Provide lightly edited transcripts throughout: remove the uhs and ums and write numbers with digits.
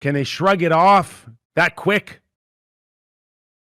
Can they shrug it off that quick?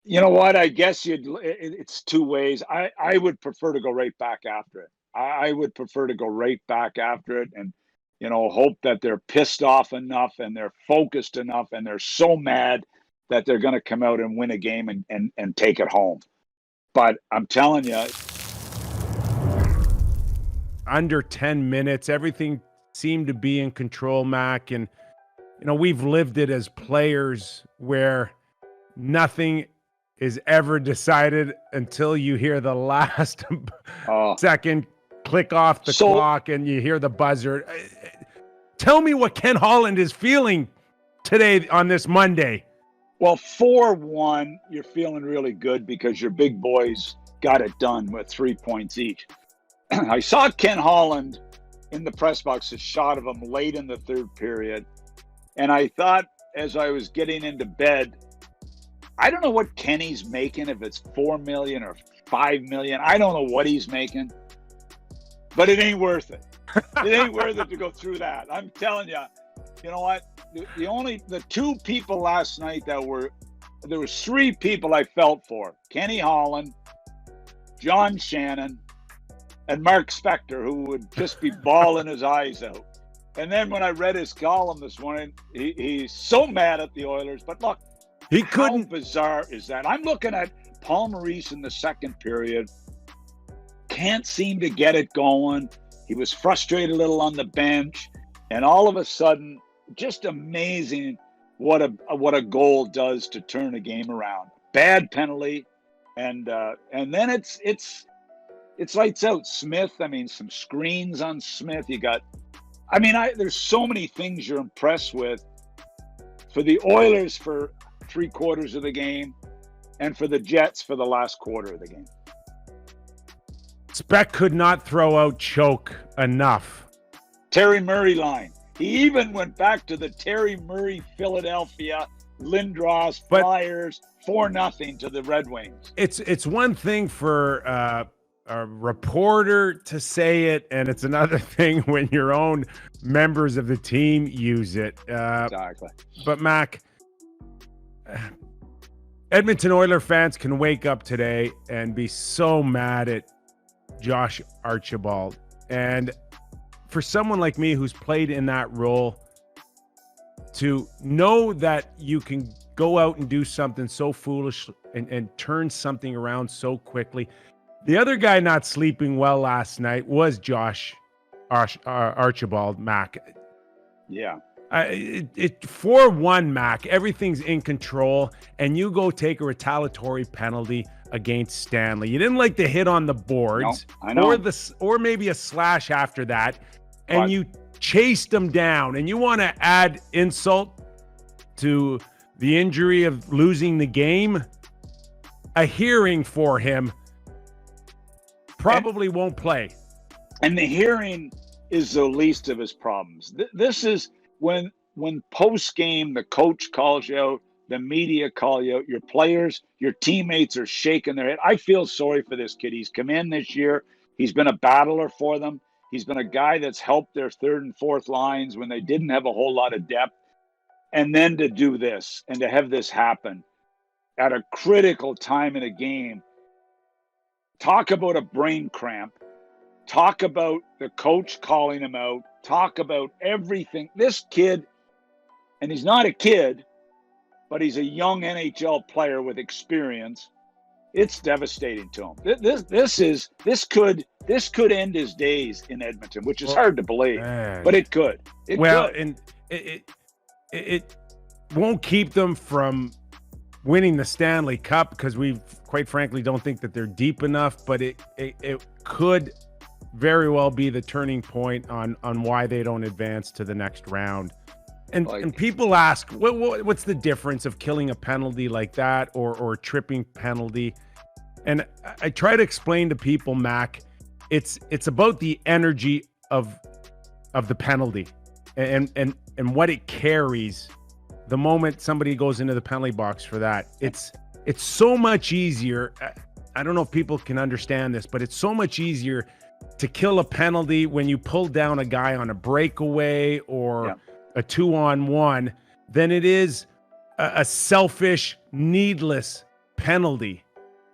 You know what? I guess it's two ways. I would prefer to go right back after it. I would prefer to go right back after it and, hope that they're pissed off enough and they're focused enough and they're so mad that they're going to come out and win a game and take it home. But I'm telling you, under 10 minutes, everything seemed to be in control, Mac. And, we've lived it as players where nothing is ever decided until you hear the last second click off the clock and you hear the buzzer. Tell me what Ken Holland is feeling today on this Monday. Well, 4-1, you're feeling really good because your big boys got it done with 3 points each. I saw Ken Holland in the press box, a shot of him late in the third period. And I thought as I was getting into bed, I don't know what Kenny's making, if it's $4 million or $5 million. I don't know what he's making, but it ain't worth it. It ain't worth it to go through that. I'm telling you, you know what? The two people last night there was three people I felt for: Kenny Holland, John Shannon, and Mark Spector, who would just be bawling his eyes out. And then when I read his column this morning, he's so mad at the Oilers. But look, he couldn't. How bizarre is that? I'm looking at Paul Maurice in the second period. Can't seem to get it going. He was frustrated a little on the bench. And all of a sudden, just amazing what a goal does to turn a game around. Bad penalty. And then it's lights out. Smith, some screens on Smith. There's so many things you're impressed with for the Oilers for 3/4 of the game and for the Jets for the last quarter of the game. Speck could not throw out choke enough. Terry Murray line. He even went back to the Terry Murray Philadelphia Lindros Flyers 4-0 to the Red Wings. It's one thing for a reporter to say it, and it's another thing when your own members of the team use it. Exactly. But Mac, Edmonton Oilers fans can wake up today and be so mad at Josh Archibald. And for someone like me who's played in that role, to know that you can go out and do something so foolish and turn something around so quickly. The other guy not sleeping well last night was Josh Archibald, Mac. Yeah. 4-1, Mac. Everything's in control, and you go take a retaliatory penalty against Stanley. You didn't like the hit on the boards, no, I know. or maybe a slash after that, and you chased him down. And you want to add insult to the injury of losing the game? A hearing for him. Probably won't play. And the hearing is the least of his problems. This is when post-game the coach calls you out, the media call you out, your players, your teammates are shaking their head. I feel sorry for this kid. He's come in this year. He's been a battler for them. He's been a guy that's helped their third and fourth lines when they didn't have a whole lot of depth. And then to do this and to have this happen at a critical time in a game. Talk about a brain cramp. Talk about the coach calling him out. Talk about everything. This kid, and he's not a kid, but he's a young NHL player with experience. It's devastating to him. This could end his days in Edmonton, which is hard to believe, but it could. It could. And it won't keep them from winning the Stanley Cup, because we quite frankly don't think that they're deep enough, but it could very well be the turning point on why they don't advance to the next round. And people ask, what's the difference of killing a penalty like that or a tripping penalty? And I try to explain to people, Mac, it's about the energy of the penalty and what it carries the moment somebody goes into the penalty box for that. It's so much easier. I don't know if people can understand this, but it's so much easier to kill a penalty when you pull down a guy on a breakaway or a 2-on-1 than it is a selfish, needless penalty.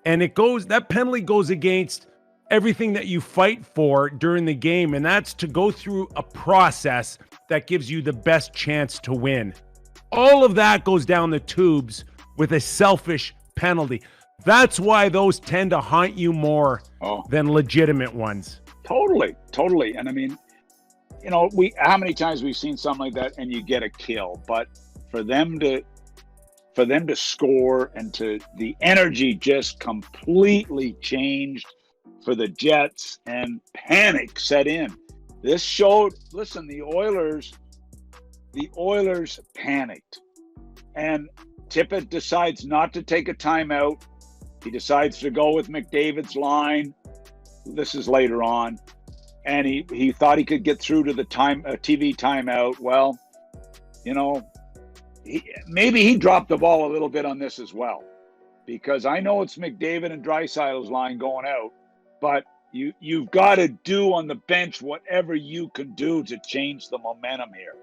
And that penalty goes against everything that you fight for during the game, and that's to go through a process that gives you the best chance to win. All of that goes down the tubes with a selfish penalty. That's why those tend to haunt you more than legitimate ones. Totally. And I mean, how many times we've seen something like that and you get a kill, but for them to score and the energy just completely changed for the Jets and panic set in. This showed, listen, the Oilers panicked, and Tippett decides not to take a timeout. He decides to go with McDavid's line. This is later on. And he thought he could get through to the TV timeout. Well, maybe he dropped the ball a little bit on this as well, because I know it's McDavid and Draisaitl's line going out, but you've got to do on the bench whatever you can do to change the momentum here.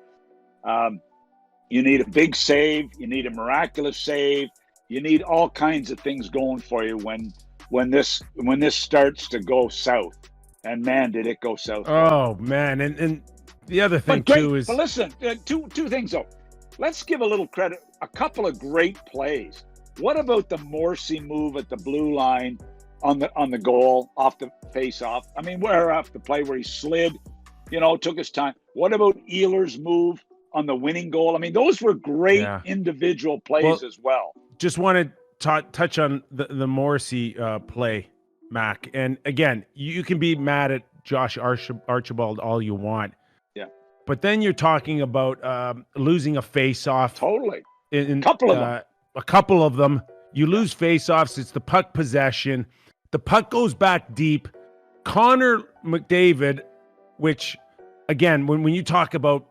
You need a big save. You need a miraculous save. You need all kinds of things going for you when this starts to go south. And man, did it go south. Oh man, and the other thing too is. But listen, two things though. Let's give a little credit. A couple of great plays. What about the Morrissey move at the blue line on the goal off the face-off? I mean, where off the play where he slid, took his time. What about Ehlers' move on the winning goal? I mean, those were great individual plays as well. Just want to touch on the Morrissey play, Mac. And again, you can be mad at Josh Archibald all you want. Yeah. But then you're talking about losing a face-off. Totally. A couple of them. You lose face-offs. It's the puck possession. The puck goes back deep. Connor McDavid, which, again, when you talk about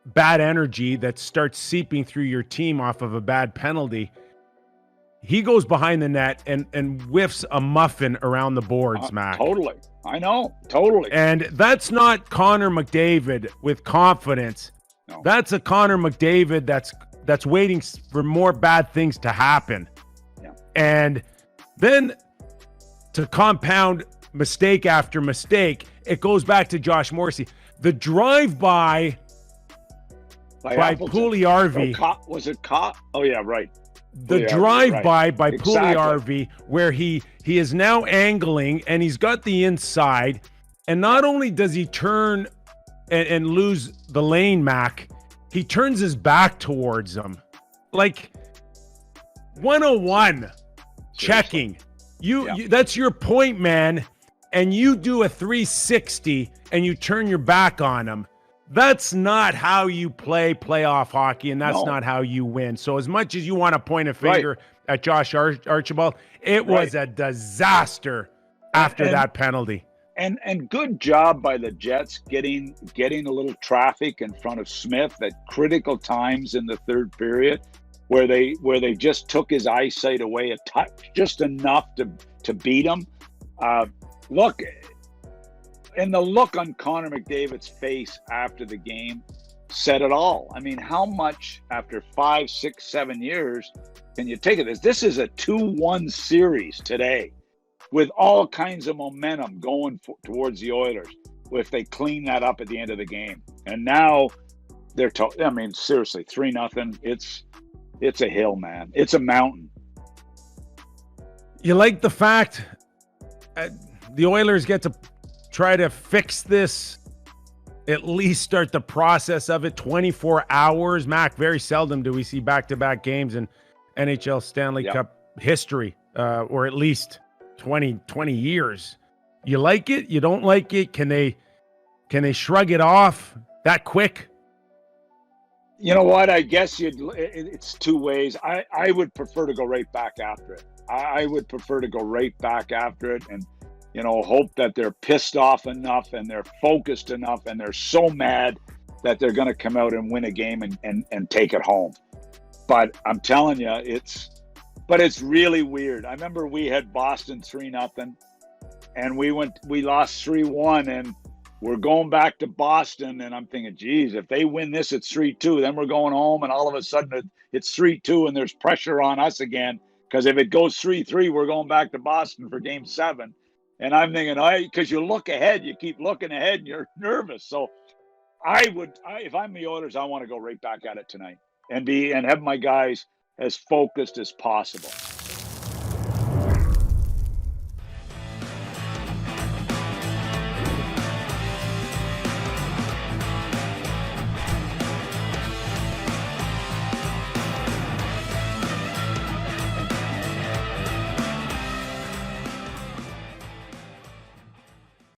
bad energy that starts seeping through your team off of a bad penalty, he goes behind the net and whiffs a muffin around the boards, Mac. Totally. I know. Totally. And that's not Connor McDavid with confidence. No. That's a Connor McDavid that's waiting for more bad things to happen. Yeah. And then to compound mistake after mistake, it goes back to Josh Morrissey. The drive-by by Puljujärvi. Was it caught? Oh, yeah, right. The drive-by by Puljujärvi, where he is now angling and he's got the inside. And not only does he turn and lose the lane, Mac, he turns his back towards him. Like 101 checking. You that's your point, man. And you do a 360 and you turn your back on him. That's not how you play playoff hockey, and that's not how you win. So as much as you want to point a finger at Josh Archibald, it was a disaster after that penalty. And good job by the Jets getting a little traffic in front of Smith at critical times in the third period, where they just took his eyesight away a touch, just enough to beat him. Look. And the look on Connor McDavid's face after the game said it all. I mean, how much after 5, 6, 7 years can you take it? This is a 2-1 series today with all kinds of momentum going towards the Oilers if they clean that up at the end of the game. And now they're seriously, 3-0. It's a hill, man. It's a mountain. You like the fact the Oilers get to try to fix this, at least start the process of it. 24 hours, Mac. Very seldom do we see back-to-back games in NHL Stanley Cup history, or at least 20 years. You like it? You don't like it? Can they shrug it off that quick? You know what? I guess it's two ways. I would prefer to go right back after it. I would prefer to go right back after it and hope that they're pissed off enough and they're focused enough and they're so mad that they're going to come out and win a game and take it home. But I'm telling you, it's really weird. I remember we had Boston 3-0 and we lost 3-1, we're going back to Boston, and I'm thinking, geez, if they win this, it's 3-2. Then we're going home, and all of a sudden it's 3-2, and there's pressure on us again. Because if it goes 3-3, we're going back to Boston for Game 7. And I'm thinking, because you look ahead, you keep looking ahead, and you're nervous. So if I'm the Oilers, I want to go right back at it tonight and have my guys as focused as possible.